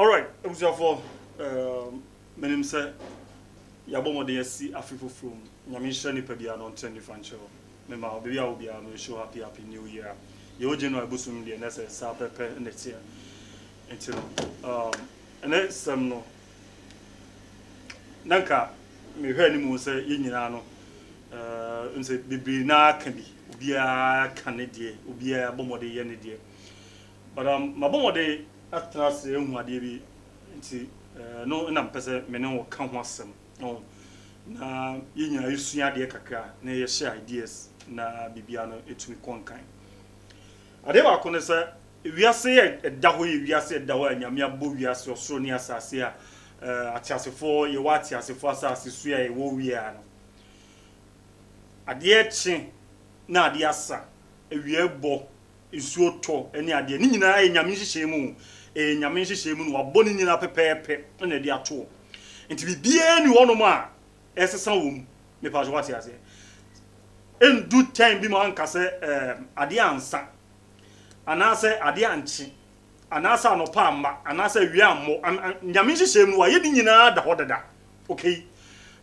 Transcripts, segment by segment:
All right, for menim say yabomode yesi afifo from nyamisha ni pebia no ntend fancho me ma obi a obi a no show happy new year ye oje no abusum de na say sa pepe next year enti no and some no nanka me hwe ni mu say ye nyina no nse bibiri na aka bi obi a kanedie obi a bomode ye ne die but mabomode atena se ehu ade bi nti no na mpese me ne wo ka ho asem no na yinya yesua de kakra na ye share ideas na bibia no etumi konkan ade ba ko ne se wiase da ho ye wiase da ho anyame abo wiase osoro ni asase a atiasefo ye wati asefo asase su ye wo wia no ade echi na ade asa ewie bo isuo to eni ade ni nyina nyame hihye mu nyame hihye mu no waboni nyina pepepe na de ato nti bibie ni wono ma esesa wom me pa jwati ase en du time bi ma anka se ade ansa anase ade anchi anase anopa amma anase wi ammo nyame hihye mu wa yedi nyina da hodada okay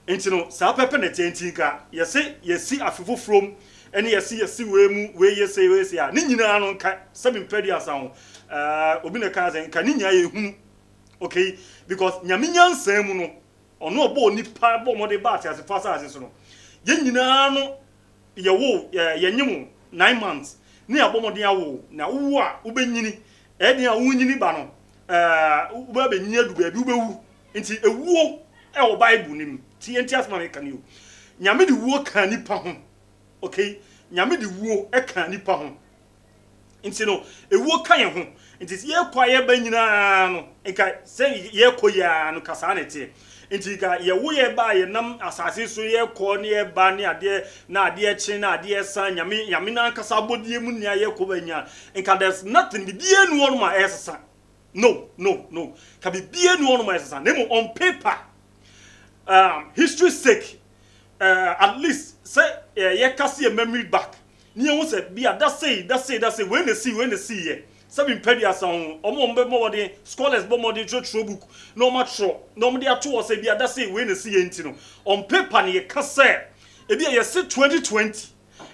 nti no sa pepe na tentinka yesi afifo from eni yesi we yesi a ni nyina no nka seven pedi asan obi ne kan nka ni nya yehu okay because nyame nyansan mu no ono obo nipa bo mo de ba ati asefa ase so no ye nyina no ye wo ye nyim 9 months ni abomo de awo na wo a ubenyini e de a wunyini ba no uba be nyi adu ba bi ubewu nti ewuo e wo bible nim ti enti asma me kan yo nyame de wuo kan nipa ho okay nyame de wuo e kan nipa ho nti no ewuo kan ye ho nti ye kwa ye ba nyina no nka se ye koya no kasa na tie nti ka ye wo ye ba ye nam asase so ye ko ne ye ba ne ade na ade chi na ade san nyame na kasa bodie mu nia ye ko ba nya nka there's nothing bibie nu ono ma esesa no ka bibie nu ono ma esesa nemo on paper history sake at least say ye kase ye memory back ni won say bia that say when they see ye seven pedias on omombe mode scholars bomode tro book no matro no me dey ato say bia that say when they see ye ntino on paper ne ye kase e bia ye say 2020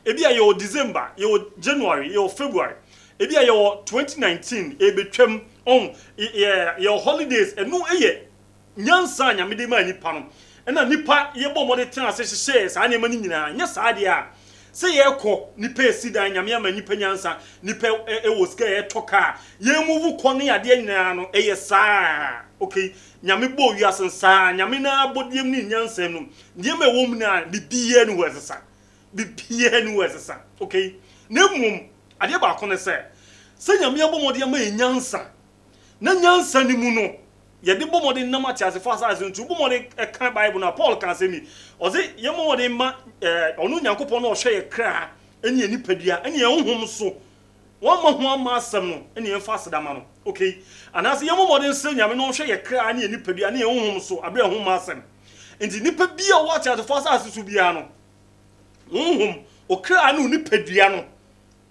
e bia ye December ye January ye February e bia ye 2019 e betwam on ye holidays e no eye nyansa nya me dey ma nipa no na nipa ye bomode ten ase hye sa na mani nyina nya sa de a se ye ko nipa esida nyame ama nipa nyansa nipa wo ska ye toka ye move ko ne ade nyina no eye saa okay nyame bo wi asensa nyame na bodiem ni nyansa no de ma wo mu na bibie no wesesa okay na mum ade ba ko ne se nyame abomode ma nyansa na nyansa ni mu no ye de bomode na mati ase fa sa ntu bomode kan bible na Paul kan se mi oze ye bomode ma onu nyankopon na ohwe ye kra eni nipadua eni ehunhum so won ma ho ama asem no eni emfa sedama no okay anase ye bomode nse nyame no ohwe ye kra eni nipadua eni ehunhum so abe ehum asem enti nipa bia wati ase fa sa su bia no ehunhum okra anu nipadua no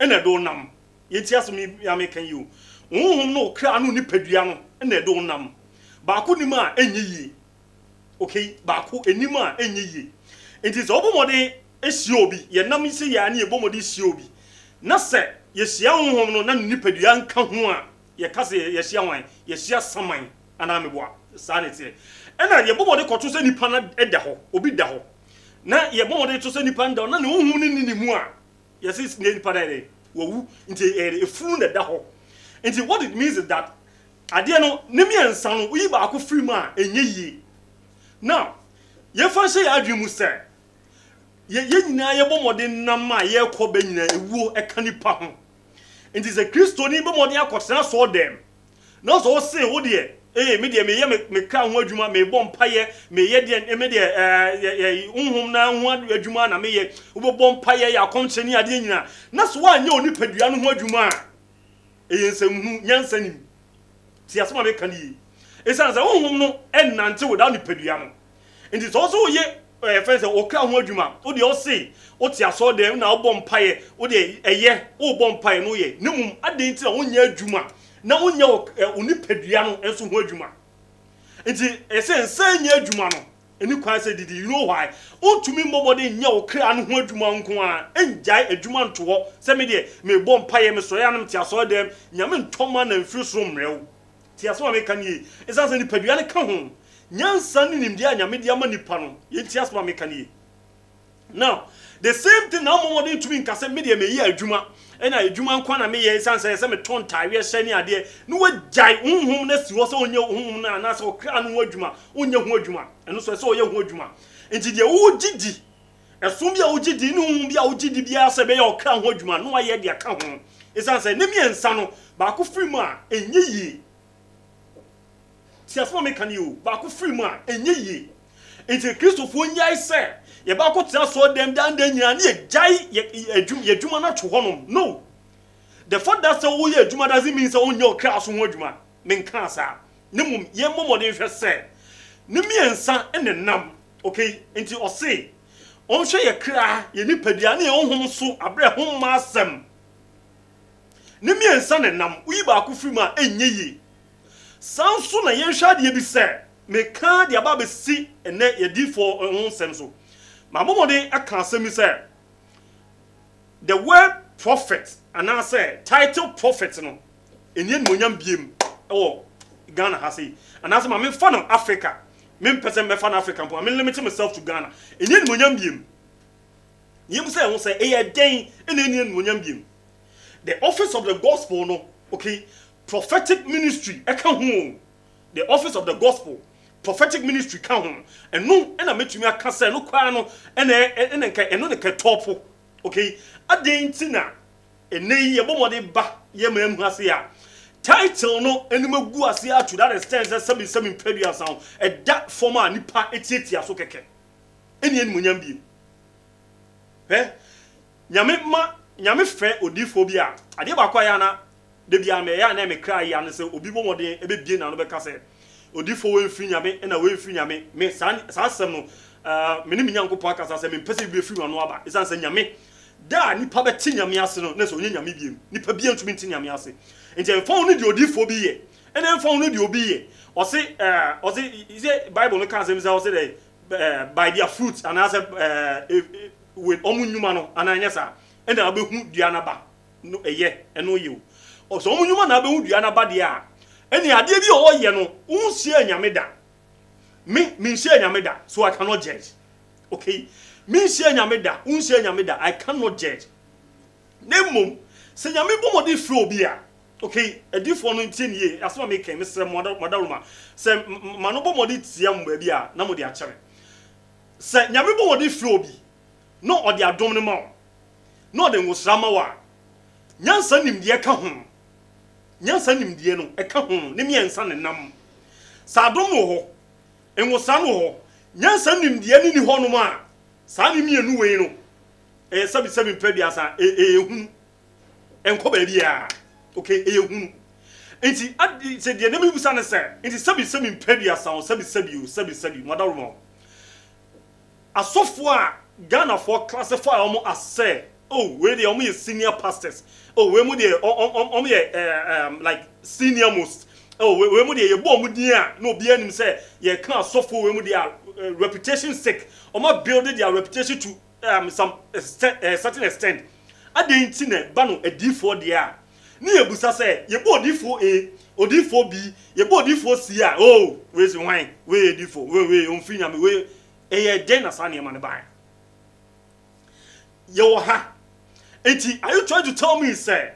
ena do nam ye ti asem ya me kan you ehunhum no okra anu nipadua no ena do nam baako ni ma enyiyi okay baako enima enyiyi enti so obomode ehie obi ye nam ise ya na ye bomode ehie obi na se ye hia honhom no na nipadua nka ho a ye kase ye hia wan ye hia saman ana meboa sa ne tie ena ye bomode koto se nipa na eda ho obi da ho na ye bomode to se nipa nda na ne honhom ni mu a ye se nipa da de wowu enti efunu na da ho enti what it means is that ade no ne miensa no uyi ba ko free ma enyeyi now ye fa hye ya adwemu se ye nyina ye bomode nam ma ye ko ba nyina ewuo eka nipa ho enti ze Kristo ni bomode akotena so dem na so se wo de me de me ye me ka ho adwuma me bom paye me ye de me de unhum na ho adwuma na me ye wo bom paye ya konche ni ade nyina na so anya onipadua no ho adwuma ensem hu nyansa ni ti asoma be kan yi esan za honhom no enante without nipadua no enti so so ye fense okra ho adwuma wo de o se o ti aso de na wo bom paye wo de eye wo bom paye no ye nimum ade nti na wo nya adwuma na wonya oni padua no enso ho adwuma nti ense nya adwuma no eni kwan se didi you know why ontumi mbobode nya okra no ho adwuma nko a enjai adwuma nto ho se me de me bɔ mpaye me so ya nam ti aso dem nyame ntoma na mfiri so mrew ti aso ma me kan yi esanse ni padua ne ka ho nyansa ni nimdi a nyame de ama nipa no ye ti aso ma me kan yi now the same thing now mbobode ntumi nkase me de me yi adwuma ena adwuma nko na me ye esanse se me ton tawe hye ne ade no wajai honhom na si wo se onye honhom na na se okra no adwuma onye ho adwuma eno so se oye ho adwuma enti de wo gidi esom bia wo gidi ne honhom bia wo gidi bia se be ye okra ho adwuma no aye de aka ho esanse ne miensa no ba ko firi mu a enye yi si asoma me kan yi ba ko firi mu a enye yi enti Kristofo nyai se ye ba ko tia so dem dan nyina ne ye jai ye adwuma na to honom no the fact that say wo ye adwuma doesn't mean say onye okra so ho adwuma men kan sa ne mum ye momode hwe se ne miensa ene nam okay enti o se on hwe ye kra ye nipadua ne ye honhom so abre homma asem ne miensa ne nam uyi ba ko firi mu a enye yi sanso na ye hwa de bi se me kan de aba be si ene ye di for honsem so my momode aka asem say the word prophet and I say title prophet no eni enmonyam biem oh Ghana has say and as my fan of Africa me person me fan Africa I mean limit myself to Ghana eni enmonyam biem yem say won say e den eni enmonyam biem the office of the gospel no okay prophetic ministry eka ho the office of the gospel prophetic ministry ka ho and no na metumi aka say no kwa no ene ne ka top okay adentina ene ye bomode ba ye mamu ase ya title no enimegu ase ya to that extent say seven pedua sound e that former nipa etietia so keke eni enmunyam bi nyame fe odifo bi a ade ba kwa ya na de bia me ya na me kra ya na say obi bomode ebe bie na no be ka say odifo we mfiri nyame na we mfiri nyame me sa asem no me ni nyankopɔ akasa say me pese bi mfiri no aba isan say nyame da nipa be tinyame ase no na so onye nyame biem nipa biem tumi tinyame ase enti enfon no di odifo bi ye ene enfon no di obi ye o se is Bible no kan say o se by their fruits and as with omunyuma no ananya sa ena abehu dua na ba no eye eno ye o so omunyuma na abehu dua na ba de a eni ade bi o ye no unsie nyame da me nsie nyame da so I cannot judge okay me nsie nyame da unsie nyame da I cannot judge nemom se nyame bomodi fro obi a okay edifo no ntie nie aso me kan me sere modaruma se mano bomodi tia mba bi a na modi a kere se nyame bomodi fro obi no odi adom ne ma no de ngusrama wa nyansa nimde ka ho nyansa nimde no e ka ho ne miensa ne nam sa adom no ho engusa no ho nyansa nimde ni ho no ma sa ni mienu we no sabi pedua sa ehunu enko ba bia okay ehunu enti se de na me busa ne se enti sabi pedua sa sabi madaruma asofo a Ghana for classify omo as say oh we dey omo senior pastors oh we mu dey omo like senior most oh we mu dey ye bo omo din a no bia nim say ye kan asofo we mu dey reputation sake omo build their reputation to some certain extent adenti na ba no adifo de a ni ebusa say ye bo odifo odifo b ye bo odifo c a oh we si wan we edifo we onfinya me we eye den na sa ne ma ne ba yo ha enti are you trying to tell me say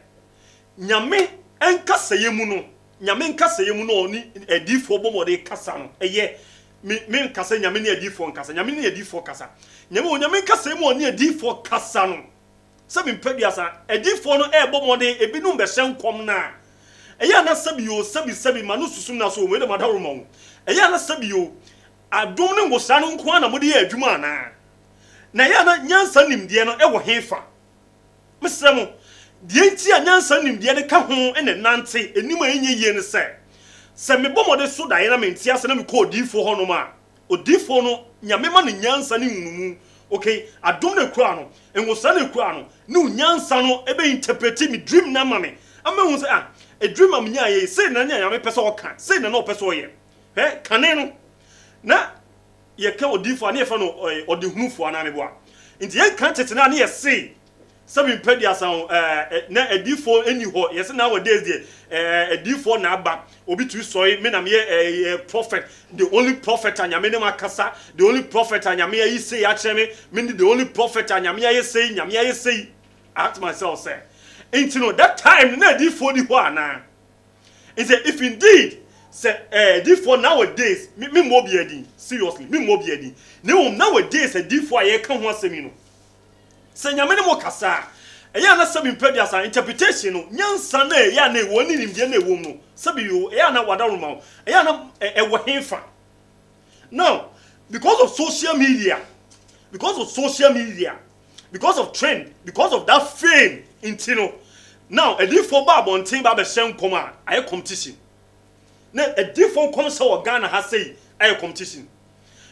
nyame enkasa yemu no nyame nkasa yemu no oni edifo bomode kasa no eye me nkasa nyame ne edifo nkasa nyame ne edifo kasa nyame nkasa yemu oni edifo kasa no sabi mpedua sa edifo no bomode ebinum be hyenkom na eye na sabi ma no susum na so we de madaroma wo eye na sabi yo adom ne ngosa no nko na mode ye adwuma na ya na nyansa nimde no wo hefa mesemo de enti a nyansa nimde ne ka ho ene nante enim a enye yie ne se me bomode so dae na menti ase na me ko odifo ho no ma odifo no nyame ma ne nyansa ne hunumu okay adom ne kura no enwosa ne kura no ne nyansa no ebe interpret me dream na ma me ama hu se a dream am nya say na nya me pese o kan say na no pese o ye kane no na ye ka odifo na ye fa no odehunufo na me boa nti ye kan tete na ye say Seven pedias na edifo eni ho yes nowadays the edifo na aba obi tu soy me na me prophet the only prophet anyame ne makasa the only prophet anyame yi say ya kire me the only prophet anyame yi say nyame yi say I ask myself say you know that time na edifo di ho ana is if indeed say edifo nowadays me mo bi edi seriously me mo bi edi nowadays edifo aye ka ho asemi no se nyame ne mo kasa eya na sabi mpedi sa interpretation no nyansa na eya na woni nimde na ewom no sabi yo eya na wadaroma eya na ewo henfa now because of social media because of trend because of that fame intino now a different babo ntin ba be hyen koma aye competition na a different come say Ghana ha say aye competition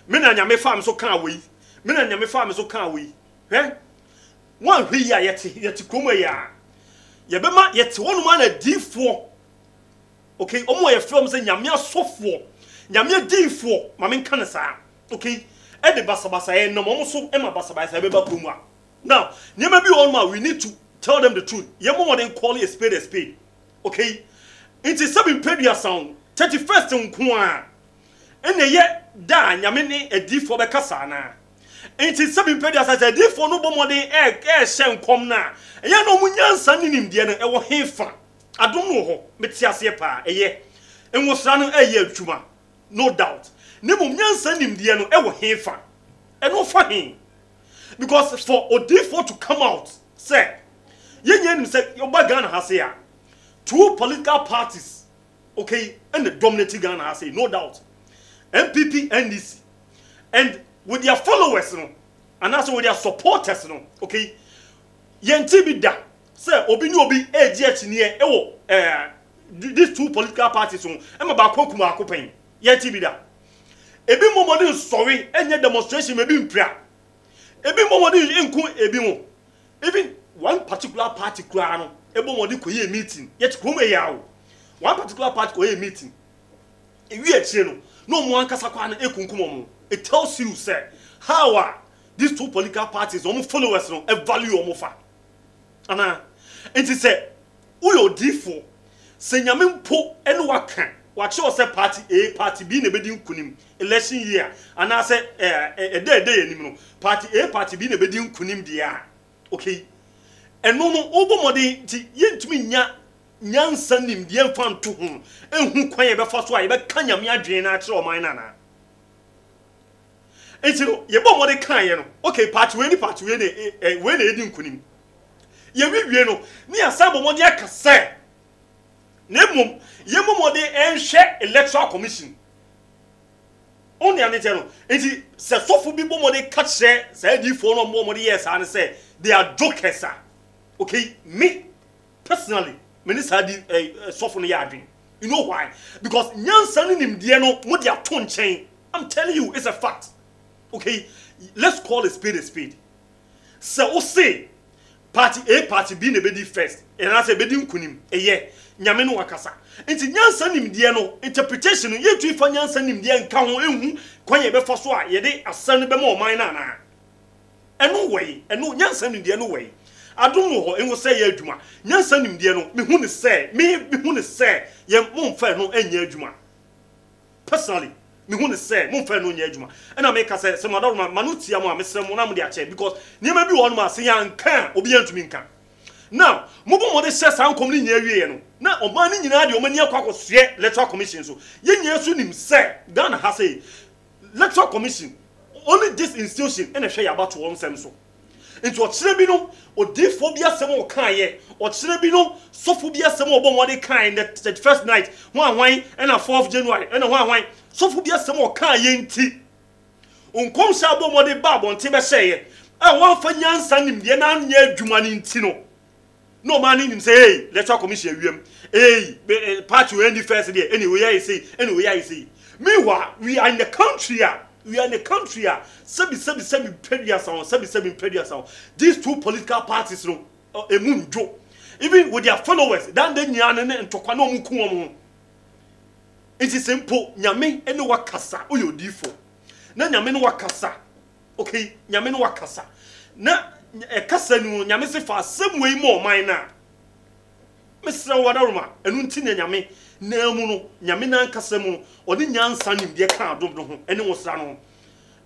me na nyame fa me so kan we me na nyame fa me so kan we one hwe ya yeti kromo ya ye be ma yeti wonu ma na difo okay omo ye film say nyame asofo nyame difo ma me kan sa okay e de basabasa e no mo so e ma basabasa be ba kromo a now nyame bi wonu ma we need to tell them the truth ye mo more than call a spade okay it is seven pedia sound 31st nko a ene ye da nyame ne edifo be kasa na enti seven pedia say edifo no bomode hye nkom na ye no munyansa ni nimde no e wo hefa adom no ho metiase pa eye enwosra no eye atwuma no doubt ne munyansa nimde no e wo hefa e no fa hin because for odifo to come out say yenye nim say yoba Ghana ha say two political parties okay and the dominating Ghana ha say no doubt MPP NDC and with their followers no and also with their supporters no okay yenti bi da say obi ni obi eji achini e wo these two political parties no e ma ba kokuma akopen yenti bi da ebi momodi sorry enye demonstration maybe mpria ebi momodi enku ebi mo even one particular party kura no ebo modi koye meeting yet krom yawo one particular party koye meeting ewi achire no mo ankasa kwa na ekunkum mo it tells you say how are these two political parties omo followers no e value omo fa ana enti say uyo difo se nyame mpo ene waka wa che say party A party B na bedi nkunim election year ana say dey enim no party A party B na bedi nkunim dia okay eno no obomode ti yentumi nyansa nim de emfa nto ho ehu kwan ye be fa so a ye be kanyame adwen na akere oman nana etiro ye bomode kan ye no okay party we ne we na edi nkunim ye wiwie no ni asa bomode akase na mum ye bomode enhwe electoral commission oni anete no enti se sofu bi bomode ka kire se di fo no bomode yes an say they are jokers. Okay, me personally, minister soft on the yard. You know why? Because nyansan nim die no mo dia ton chain. I'm telling you, it's a fact. Okay, let's call a spade. So say party A, party B, ne bedi first. And I say bedi nkunim. Eye, nyame no wakasa. Enti nyansan nim die no interpretation no ye tui fa nyansan nim die nka ho ehu kwan ye be fa so a ye de asan be ma o man na na. Eno wey, eno nyansan nim die no wey. Adum ho enwo say ye adwuma nyansa nimde no me hu ne say me hu ne say ye momfa no anya adwuma personally me hu ne say momfa no anya adwuma na me ka say madoro manutia mo a mesrem mo na mo de ache because niam bi won ma say yanka obi antumi nka now mo bo mo de say san kom ni nya wie no na o man ni nyina de o mani akwakosoe electoral commission so ye nya so nim say Ghana ha say electoral commission only this institution and a share about to one sem so into ochire bi no odifo bi asem o kan ye ochire bi no sofo bi asem o bomode kan the first night hwan and 4th January and hwan sofo bi asem o kan ye nti onkom sha bomode ba bonte be hye a wan fa nyansa nim de na anya adwuma ni nti no man nim say hey electoral commission awiem hey party we end first there anyway I say meanwhile we are in the country sebi pedia sound these two political parties no emunjo even with their followers dan de nyane ne ntokwa na omuku omo it is simple nyame ene wakasa oyodifo na nyame ne wakasa okay nyame ne wakasa na kasa nu nyame se fa asem mo man na mesra wadaroma enu nti na nyame na mu no nyame na kasa mu odi nyansa nim de ka adom no ho ene wosra no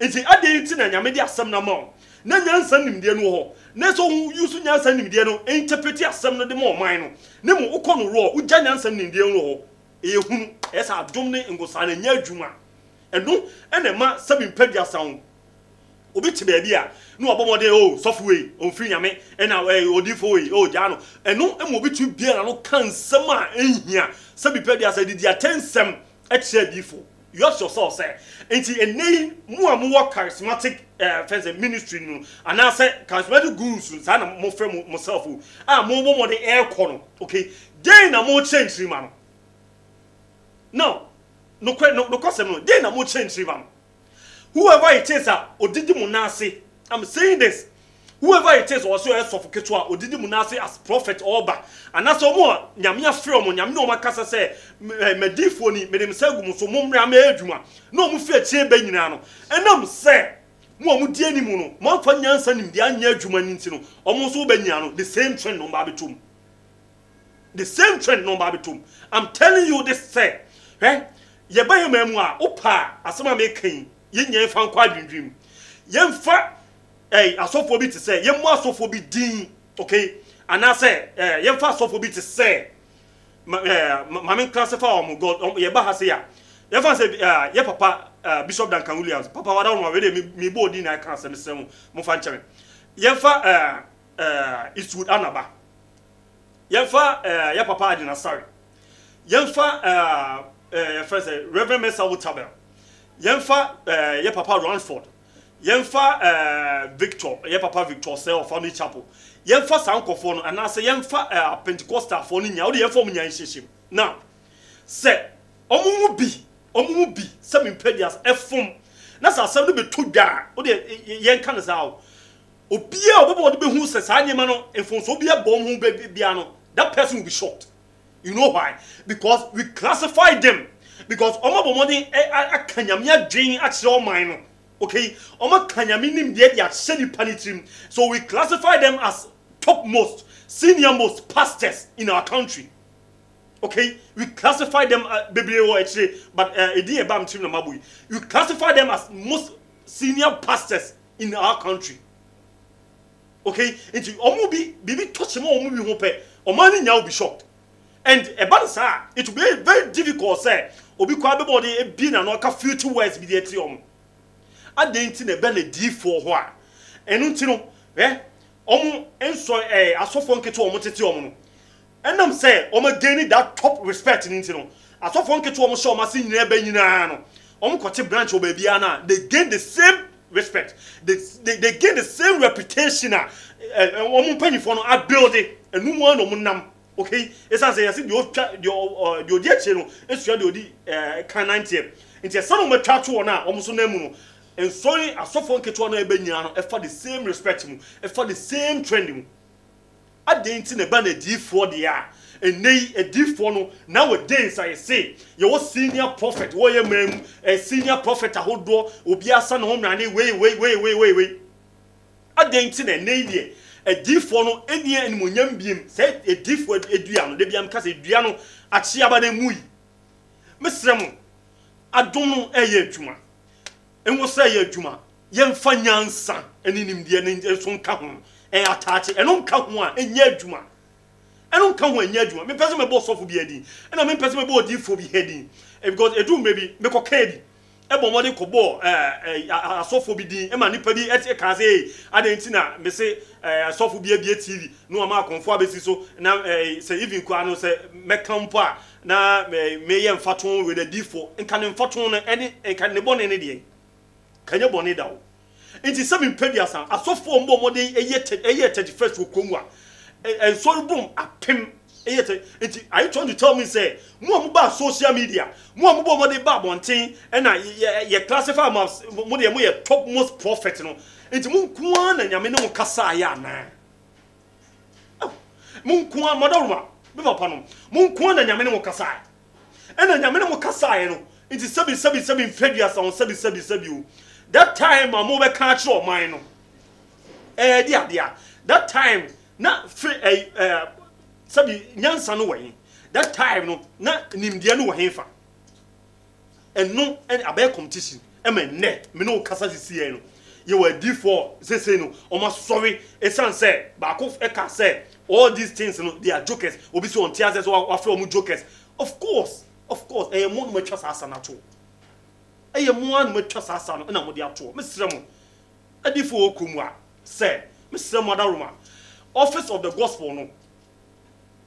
nti ade nti na nyame de asem na ma na nyansa nim de no ho na so yusu nyansa nim de no interpret asem no de mo man no ne mu ukọ no ro uja nyansa nim de no ho ehunu esa adom ne ngosa na nya adwuma enu ene ma sabi mpadi asan obi te baabi a no obomode o software on free nyame ena odifo we o jano enu emo obi tu bia na no kansem a ehia sabi pedi asadi dia tensem e che difo you ask yourself say enti enei mu amwo charismatic fence ministry no ana say charismatic gurus sa na mo frem myself a mo obomode e kọ no okay dey na mo change ma no kwasem no dey na mo change ma whoever it is odidi munase I'm saying this whoever it is also suffocated odidi munase as prophet oba and as omo nyame afre omo nyame no makasa say medifo ni medem sagu mu so momra ma adwuma no mu fi achie ba nyina no enam say mo di animu no mo fa nyansa nim dia anya adwuma ni nti no omo so ba nyina no the same trend no ba betum I'm telling you this say ye ba ye mamu a opa asema me kan yenye fa nkwa dwindwim yemfa asofo bi te say yemmo asofo bi din okay ana say yemfa asofo bi te say mame classify om god ye ba ha say ya yemfa say ye papa Bishop Duncan Williams papa wada no we de me bo din na kan asem sem mo fa nkyere yemfa Eastwood Anaba yemfa ye papa Adina sorry yemfa first Reverend Mesa Wutabel yemfa ye papa Ranford yemfa Victor ye papa Victor say of Family Chapel yemfa sankofo no ana say yemfa Pentecostal fo no nya wo de yemfa mu nya nhyehyem now say omumu bi say impedias efom na sa asem no beto dwa wo de yenka ne sa obia obobo de behu say sa nyema no enfonso obia bom hu bia no that person will be shocked. You know why? Because we classify them. Because omo bomodi akanyamia dwen akire o man no. Okay? Omo kanyami nim de dia hye nipa ni trim. So we classify them as topmost, senior-most pastors in our country. Okay? We classify them but edi eba mtrim na maboy. We classify them as most senior pastors in our country. Okay? Enti omo bibi touch mo omo bi ho pe. Omo ni nya will be shocked. And about sa it will be very difficult say obi kwa be body e bi na no ka future words bi dey triom adenti na be na d4 ho a enu nti no omo enso asofo nketo omo tete omo no enam say omo gain that top respect nti no asofo nketo omo show ma se nyina be nyina no omo kote branch oba bia na they gain the same respect they gain the same reputation omo panifo no a build it enu mo no mo nam. Okay, it's as I said, your dear channel, it's your can 90. It's a son of my tattoo or now, almost no. And sorry, I saw for Ketuana Beniano, for the same respect, for the same trending. I didn't in a band a D4 the year, and nay a D4 no. Nowadays, I say, your senior prophet, William, a senior prophet, a whole door, will be a son home, and wait. I didn't in a nay. A D4 no eni animonyam biem say a D4 edua no de biam ka say edua no achia ba na mui mesrem adom no eye adwuma enwo say eye adwuma yemfa nyansa eni nimde ne so nka ho atache eno nka ho a enya adwuma eno nka ho enya adwuma me pese me bo sofo bi adi ena me pese me bo D4 bi heading because edu maybe me ko ka bi ebo mo de kobo asofo bi din e ma nipa bi e ka say adenti na me say asofo bi abie TV no ma akonfo abesi so na say even kwa no say me kampo a na me ye mfaton we the D4 nka ne mfaton no ene nka ne bone ne de kanye bone da wo enti se me pedi asan asofo mbo mo de eye 31st wokomu a so boom apem are you trying to tell me say mo ba social media mo de ba bonten and ye classify mo de mo ye top most prophet no enti mo kwa na nyame ne mo kasa ya na mun ko amadoruma be papa no mun ko na nyame ne mo kasa ena nyame ne mo kasa no nti sebi mfedua on sebi o that time mo be ka kire o man no dia that time na sebi nyansa no won that time no na nimdia no wo henfa eno en abai competition e me ne me no kasa sisi no ye were D4 say no o ma sorry e san say ba ko e ka say all these things no they are jokers obi so on tears so wa fe o mu jokers of course e mo no matwa sa na to e ye mo an matwa sa no na mo de ato me sire mo D4 okumu a say me sire mo adaroma office of the gospel no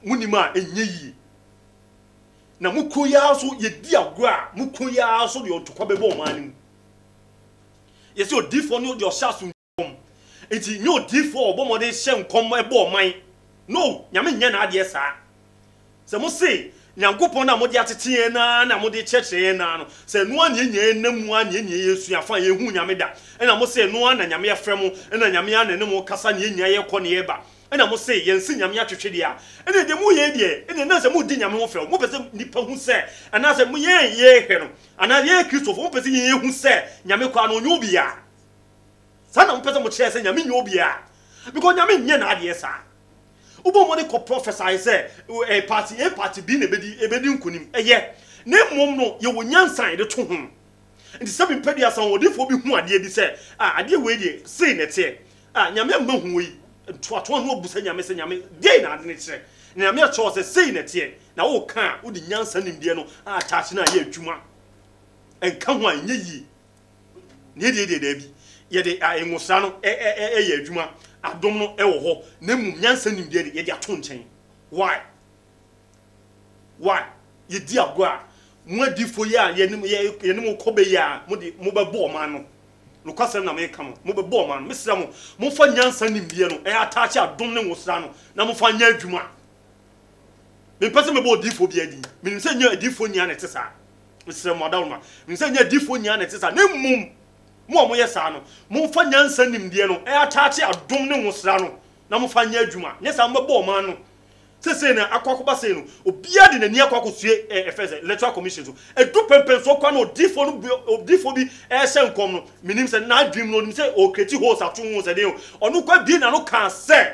munima enye yi na mukoya so ye di agua mukoya so de otokwa bebe o man ye se D4 no de o sha so nkom enti nyo D4 obomo de hye nkom ebe o man no nyame nya na ade sa se mo se nyankopon na mo de atete na mo de cheche na no se no an yenye namu an yenye yesu afa ye hu nyame da na mo se no an na nyame afrɛ mo na nyame an ne mo kasa ne yenye ye kɔ ne ye ba ena mo say yensi nyame atwetwe dia ena de mu ye die ena na se mu di nyame ho fe mo pese nipa hu se ana se mu ye hwe no ana ye Christopher mo pese ye hu se nyame kwa no onyo bia sana mo pese mo kire se nyame nyo bia because nyame nye na ade sa ubo mo de ko prophesy se party B na ebedi nkunim eye na mom no ye wo nyansan de to ho nti sabi mpedi asan odifo bi hu ade bi se ade we die sei na te nyame ma hu yi to no obusa nyame se nyame dey na ade ne kire nyame a cho se sei na te na wo ka wo di nyansa nimde no attach na ye adwuma enka ho anye yi ne de bi ye de enwosa no ye adwuma adom no e wo ho na mum nyansa nimde de ye de ato nchen why ye di agwa mo adifo ya ye nim ko be ya mo de mo be bo man no no kwasem na me ka mo be bo man me sira mo fa nyansa nimde no e attach adom ne wosra no na mo fa nya adwuma me pese me bo adifo bi adi me se nya adifo nya na tesa me sira mo adawma me se nya adifo nya na tesa na mum mo yesa no mo fa nyansa nimde no e attach adom ne wosra no na mo fa nya adwuma nya sa mo be bo man no se na akwakoba se no obia de nani akwakosue efese electoral commission so edu pempen so kwa no odifo bi ehye nkom no minim se na adwim no nim se o kreti host atu ho se de onu kwa bi na no kan se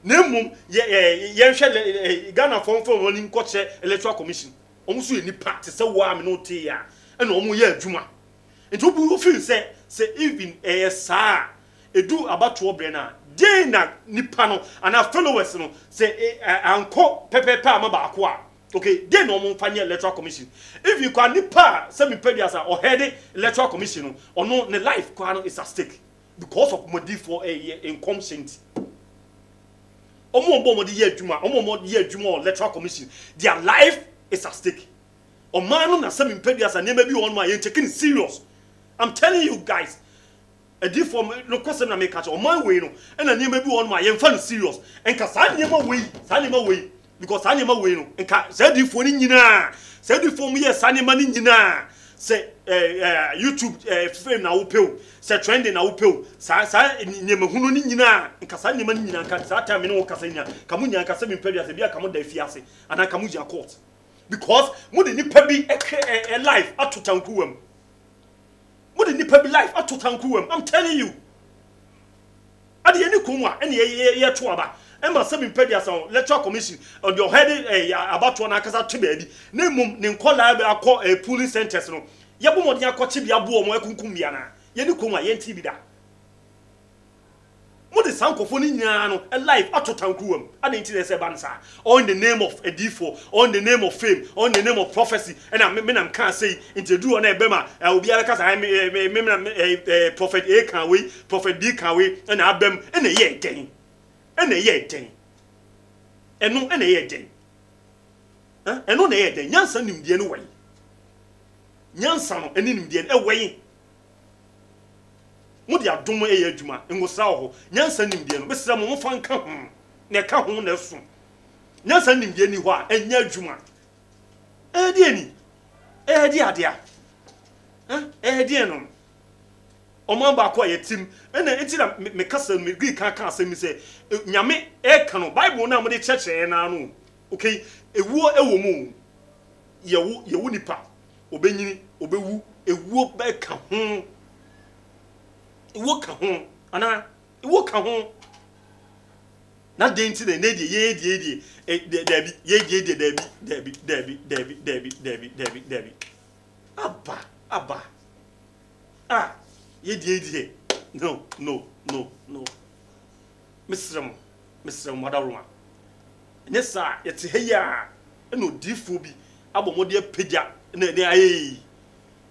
na mum ye hwe Ghana form woni nkoche electoral commission omu so ni party se wo am no te ya na omu ye adwuma enti obu feel se even sa edu abato obre na dey na nipa no ana followers no say anko pepepe amaba akwa okay dey no mo fanye electoral commission if you can nipa say me pediasa or head electoral commission no ono ne life kwa no is at stake because of modi for incompetent omo modi ye adwuma omo modi ye adwuma electoral commission their life is at stake o man no na say me pediasa ne ma bi won ma ye taking serious. I'm telling you guys a different no question na make catch on my way no and na bi won ma ye mfa no serious enka sa nyema we because sa nyema we no enka sa different ni nyina sa different mu ye sa nyema ni nyina say YouTube fame na wo pew say trending na wo pew sa nyema hunu ni nyina enka sa nyema ni nyina enka sa time no wo kasa nya kamu nya enka se me pedi ase bia kamu da fiase ana kamu ja court because mu de nipa bi life atotankuwam what the nipa be life atotankuwam. I'm telling you ade any kumwa ene ye to aba e ma se me pedi asan electoral commission on your head about one akasa to be na mum ne nkola be akọ polling centers no ye bo modin akọ bia bo mo akunkum bia na ye ni kumwa ye nti bi da mo de sankofo ni nyina no a life atotankuwam ade nti se bansa on the name of edifo on the name of fame on the name of prophecy and me nam kan say into do on e be ma obi ara kasa me prophet A kan we prophet B kan we and abem and ye den eno and ye den eno na ye den nyansa nimdie no wen nyansa no eni nimdie e wen mudi adom e ya adwuma ngosra ho nyansa nimdie no besra mo fa nka ho na ka ho na so nyansa nimdie ni ho a enya adwuma di eni di ade a di no oman ba kwa yetim ena enti na me kasa me gri kan asem se nyame e ka no bible na mo de cheche na no okay ewuo ewo mu yewu nipa obenyini obewu ewuo be ka ho ewuo ka ho ana ewuo ka ho na denti de ne die ye debi debi abba ye no Mr. Madaruma nyesa yete heya eno difo bi abomode apagya na ayi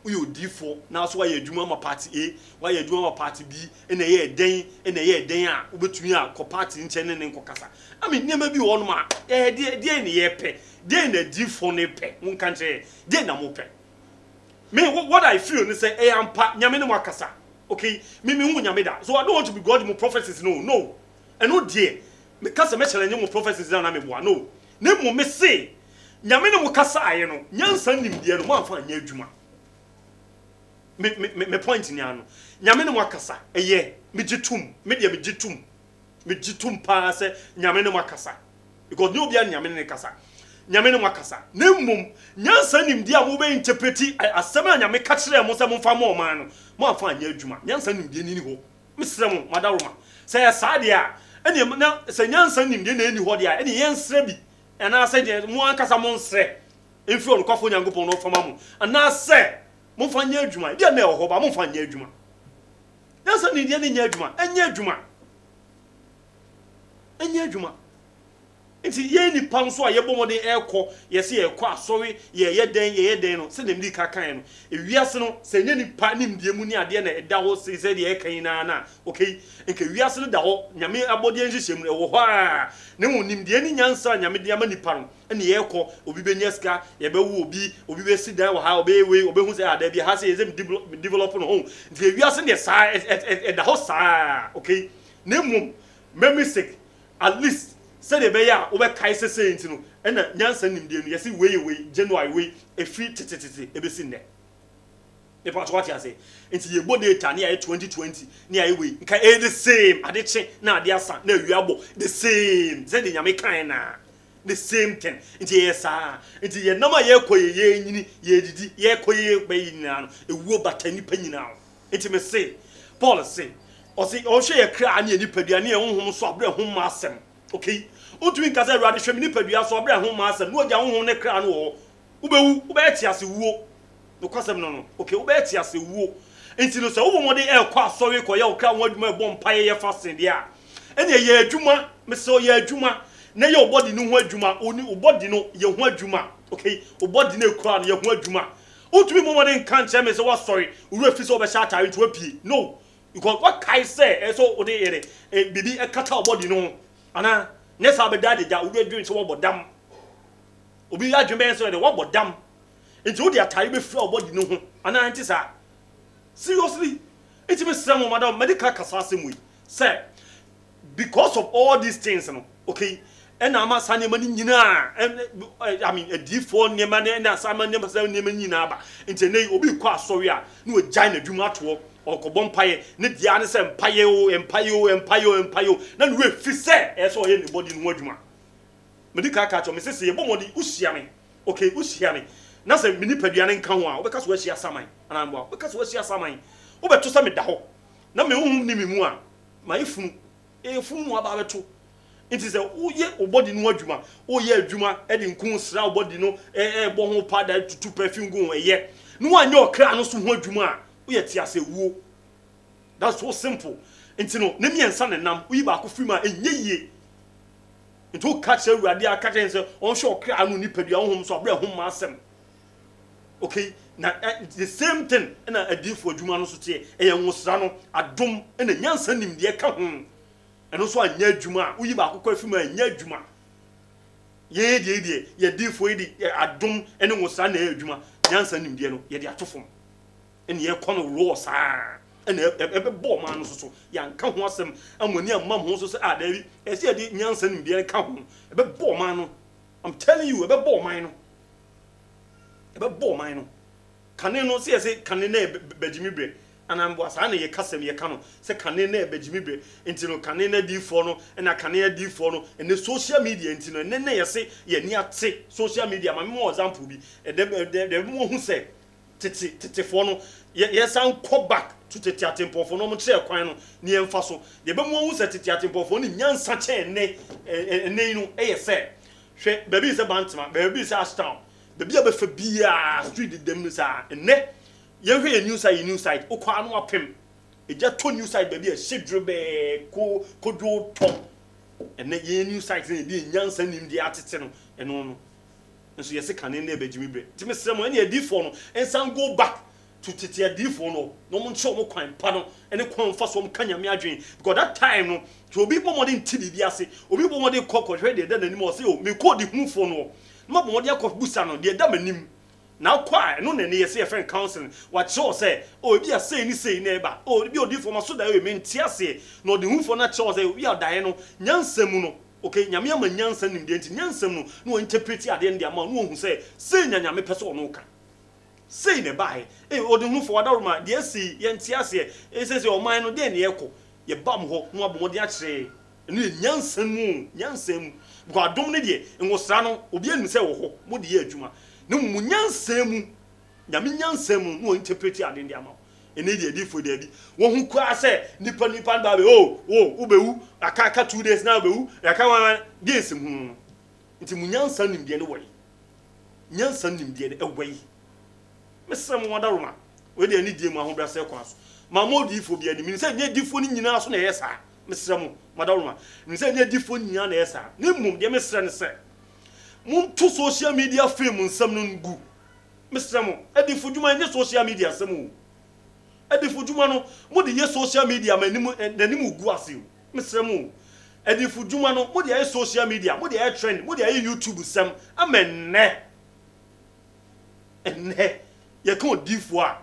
uyo difo na so aye adwuma ma party A waye adwuma ma party B ena ye den a obetumi a ko party nche ne nkokasa I mean nema bi wo no ma de ne ye pe de na difo ne pe wonka nche de na mo pe me what I feel is say ampa nyame ne mo akasa okay me hu nyame da so I don't want to be God mo prophecies no and no dear me kasa me challenge mo prophecies na me boa no ne mo me say nyame ne mo kasa aye no nyansa nimdie no mo amfa anya adwuma me point ni ano nyame ne mo akasa eye me gitum me de me gitum pa se nyame ne mo akasa because no bia nyame ne kasa nyame ne mo akasa ne mmom nyansa nimdie a mo be interpreti asema nyame ka kire mo se mo fa mo man no mo amfa anya adwuma nyansa nimdie ni ho mesre mo Madaruma se ya sade a ene na se nyansa nimdie na eni ho de a ene yensre bi ana se de mo ankasa mo nsre emfi on kwafo nyankopon no fama mo ana se mo fa nya adwuma dia na ho ba mo fa nya adwuma nyansa nimdie ni nya adwuma enya adwuma nti ye ni panso a ye bomode ekọ ye se ye kọ asori ye den no se dem di kakan no ewiase no se nye ni pa nimdie mu ni ade na eda ho se de ekan na okay nke wiase no da ho nyame abode nhyehyem no wo ho a ne wo nimdie ni nyansa nyame de ama nipa no ene ye ekọ obi benyeska ye bewu obi be sidan wo ha obi hu se ada bi ha se ye develop no ho nti ewiase ne sa eda ho sa okay ne mum memisik at least say the beya obe kai sese nti no ena nyansa nimdie no yesi we January we efi tete ebesi nne e pa what you say nti ye bo data na 2020 na ye we nka the same adeche na ade asa na wiabo the same say the nyame kan na the same thing nti yesa nti ye nama ye koye ye nyini ye didi ye koye be nyina no ewuo batani pa nyina nti me say Paul say o say o hwe ye kra na ni padua na ye honhom so abre hom asem okay utumi nkasa awade hwem ni padua so abre hom asem no ogya honhom ne kra no wo ubewu ubeti ase wuo no kwasem no okay ubeti ase wuo enti no se wo mo de ekọ asori ko ye o kra won adwuma ebo mpaye ye fasen de a ene ye adwuma me se o ye adwuma na ye obodi no ho adwuma oni obodi no ye ho adwuma okay obodi na ekura no ye ho adwuma utumi mo de nka nche me se wo sorry uru afi se wo be sha atare nti wapie no because what kai say eso ode yere bibi ekata obodi no ana nesa be dade ja uru adwun se wo bodam obi adwun so de wo bodam nti wo de atare be fira obodi no ho ana anti sa seriously it me say mo madam medical kasase mu say because of all these things no okay and ama sanema ni nyina I mean a D4 nema na sama nema sa nema nyina ba nti ne obi kwa asori a na o gyan na dwuma to okobọ mpaye ne dia ne se mpaye o na no we fi se e so ye ne body no adwuma medical catch me se ye bomodi usia me okay usia me na se mini padua ne nka ho a obeka so asia saman anambo obeka so asia saman obeto se me da ho na me hu ni me mu a ma ifunu efunu aba beto nti se uye obodi no adwuma uye adwuma e de nkun sra obodi no bo ho pada tutu perfume gun eye no anya okra no so ho adwuma a uye ti ase wuo that's so simple nti no ne miensa ne nam uyi ba ko frima enye yie nti o catch awurade aka ten se on hwe okra no ni padua honhom so abra hom asem okay na the same thing na adifo adwuma no so tie eye nwosra no adom na nyansa nimde ka ho eno so anya adwuma uyi ba akokwa afima anya adwuma ye difo yi adom ene nwosra na adwuma nyansa nimde no ye de atofom ene ye kono ro saa ene ebe bo man no so ya nka ho asem amoni amam ho so se adabi ese de nyansa nimde ka ho ebe bo man no I'm telling you ebe bo man no kane no se kane na bejimi bre anambo sa na ye kasem ye ka no se kane na ebegimi bre enti no kane na D4 no na kane D4 no ene social media enti no ne ye se ye ni ate social media ma me mo example bi de mo hu se tete fo no ye san ko back to tete atempo fo no mo kire kwan no ne ye mfa so ye be mo hu se tete atempo fo no nyansa che ne no ye se hwe baby se bantama baby se ashtown baby abefa bia street dem no sa ene ye hwe new side okwa no apem eja to new side baby a shedrebe ko do to ene ye new side ne di nyansa nim di atete no eno no nso ye se kane na ebegimi bre ti mesrem ene D4 no ensan go back to tete D4 no mo nche mo kwan pa no ene kwan fa so mo kanya me adwen because that time no to obi bomode nti bibia se obi bomode kokko hwe de da nanim o se o me ko di hunfo no mo bomode akɔbusa no de da manim na kwa no na ne yesi friend counseling what show say oh bi a say ni say na eba oh bi odi for ma so da we menti ase no de hunfo na show say we are die no nyansam no okay nyame ama nyansa nim de nti nyansam no no interpret ade ndi ama no hu say nyame pese ono ka say ne bai odi hunfo wadaroma de asi yenti ase say o man no de ne yeko ye bam ho no abomode a kire no nyansam because adom ne de nwosra no obi anim say wo ho mo de ye adwuma no munyansam nyame nyansam no interpret ade ndi ama ene de D4 de bi wo hu kwa say nipa ba be ubewu aka 2 days na ubewu aka wan days hu nti munyansam nim de ne wo nyansam nim de ne ewai mesem wadaroma we de ani die mu ahobrɛ sɛ kwa so ma mo D4 bi ani mi sɛ nye D4 ni nyina so na yɛ saa mesem wadaroma mi sɛ nye D4 nyina na yɛ saa ne mum de mesrɛ ne sɛ mum to social media fame nsam no ngu mesrɛ D4 dwuma nye social media sam o D4 dwuma no mo de ye social media ma nanim gu ase o mesrɛ D4 dwuma no mo de ye social media mo de ye trend mo de ye YouTube sam amenne enne ye kan D4 a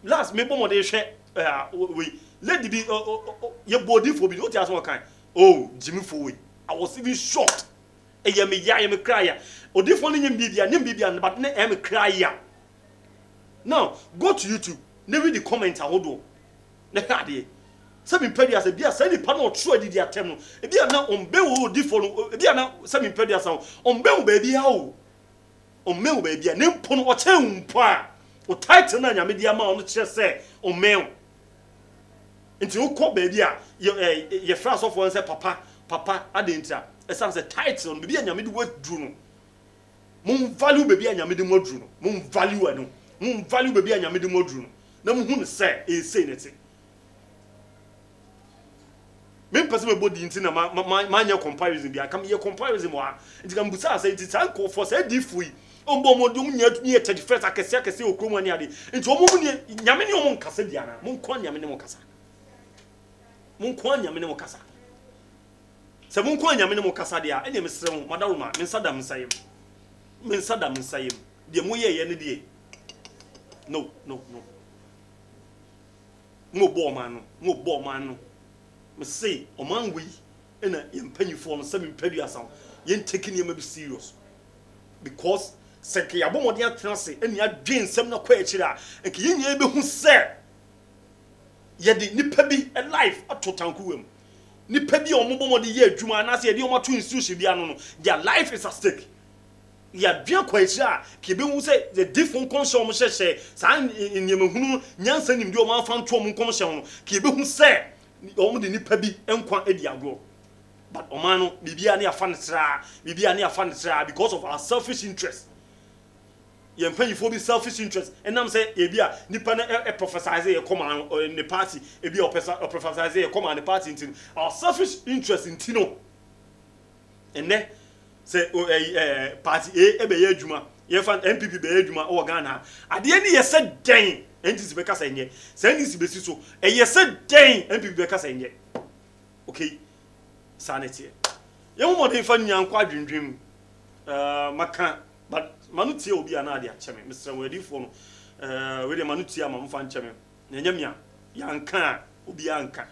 last me bomo de hwe we lady bi ye body for bi o ti aso kan oh Jimmy for we I was even shocked ye me cry ya odifo no nyim bibia but ne me cry ya now go to YouTube ne read the comment ahodo ne hade se me pedi asa bia se ni pa na otro adidi atem no e bia na ombe wo odifo no e bia na se me pedi asa ombe wo ba bia o ombe wo ba bia ne mpo no o che mpo a o title na nyame dia ma ono kire se ombe nti wo ko ba bia ye fra so for say papa adentia esan say title no bia nyame di wadru no mum value baby anyame de modru no mum value anu mum value baby anyame de modru no na mu hu ne say e say ne te me pese me body nti na ma nya comparison bia kam ye comparison mo a nti kam busa say nti tan ko for say D4 ombo modum nya 31 akese okromu ani ade nti omo mu ne nyame ne omo nkasa bia na mun ko nyame ne mo kasa mun ko nyame ne mo kasa se mun ko nyame ne mo kasa dia ene me sere mo madaroma me nsadam nsayem mensadam nsayem de mo ye ne de no mo bo man no me say o man we na yempanyifo no se me padu asan yen take ne ma be serious because se ke yabomode atenase eni adwen sem na kwa akira enke yenya be hu se ye de nipa bi a life atotankuwem nipa bi o mo bomode ye adwuma na se ye de o mato institution bia no their life is at stake ya dwen kwa akira ke be hu se the different conscious mo hye sa nyemehunu nyansa nim de o man fa nto mo nkom hye ho ke be hu se o mo de nipa bi enkwa edi agro but o man no bibia na afa ntra because of our selfish interest ye mpanyifo bi selfish interest enam say e bia nipa na prophesize ye come on the party e bia o prophesize ye come on the party ntin our selfish interest ntino enne say party e be ye adwuma ye fan MPP be ye adwuma o Ghana ade ni ye se den NDC be kasa nye say NDC be si so e ye se den MPP be kasa nye okay sanity ye mo modern fa nyankwa adwendwem maka but manutie obi ana ade acheme Mr. Wadifo no we de manutie ama mfa ncheme nyanyamia yanka obi anka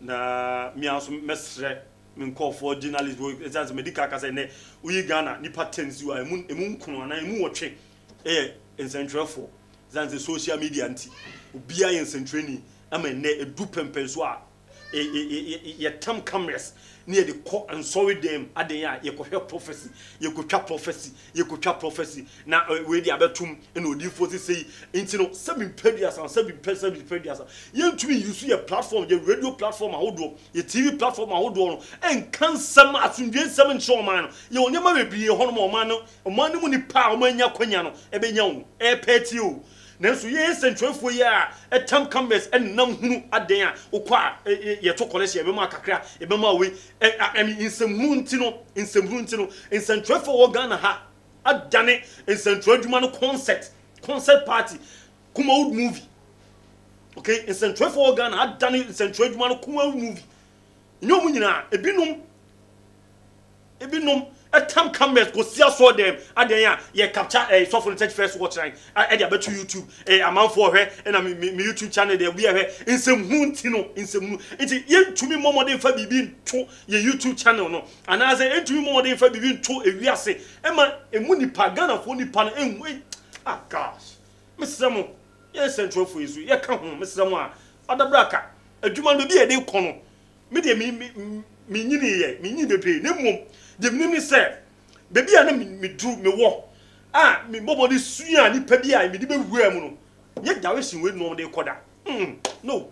na miaso mesre menkofo journalist wo exams medical kasa ne uyi Ghana nipa tenzi wa emu nkunu na emu wotwe nsentwefo zanze social media anti obia yen sentreni ama ne edu pempen so a ye tam cameras near the court and sorry them aden ye kohwe prophecy ye kotwa prophecy na we di abetum na odifo say intino 7 pedias and 7 pedias ye ntumi use your platform your radio platform ahodo your TV platform ahodo no en kan sam asundwe sam ncho man no ye onyama bebi ye hono man no mu ni pa omanya kwanya no ebenya wo e peti o nanso ye sentwefo ye a etam cameras enam hunu aden a okwa ye to college ye be ma kakra ye be ma we insemhu ntino insentwefo wo Ghana ha adane insentwo adwuma no concert party kuma old movie okay insentwefo wo Ghana adane insentwo adwuma no kuma old movie nyomu nyina ebinom etam cameras go see so them aden ye capture so for the first watch line e dey about YouTube amanfo hwe na me YouTube channel dey we hwe insemhu ntino nti ye ntumi momode fa bibi nto ye YouTube channel no ana say ntumi momode fa bibi nto ewiase ema emu nipa Ghana fo nipa no enwu gosh mesamo ye central for isu ye ka ho mesamo a adabraka adwuma no bi e dey kono me dey me nyini bebre ne mom de mnim say bebi a na me dru me wo me bobodi sua ni pa bi a me di bewura mu no ye dawe sin we no de koda no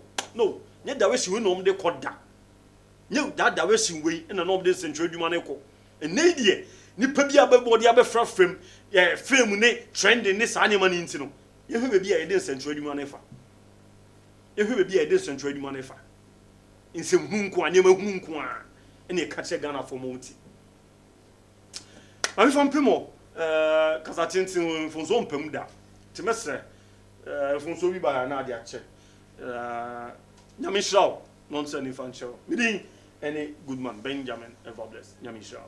ye dawe sin we no de koda ye dawe sin we na no de central dwuma ne ko ene die ni pa bi a bebodi abefra frame frame ne trending ne sa nyama ni ntino ye hwe bebi a ye de central dwuma ne fa insem hunku anyema hunku a ene ka che Ghana for monti ami fam pemo kasa tintin fonzo mpem da temesre fonzo bi ba na ade a che nyame shraw non se ni fan show me din any good man Benjamin and God bless nyame shraw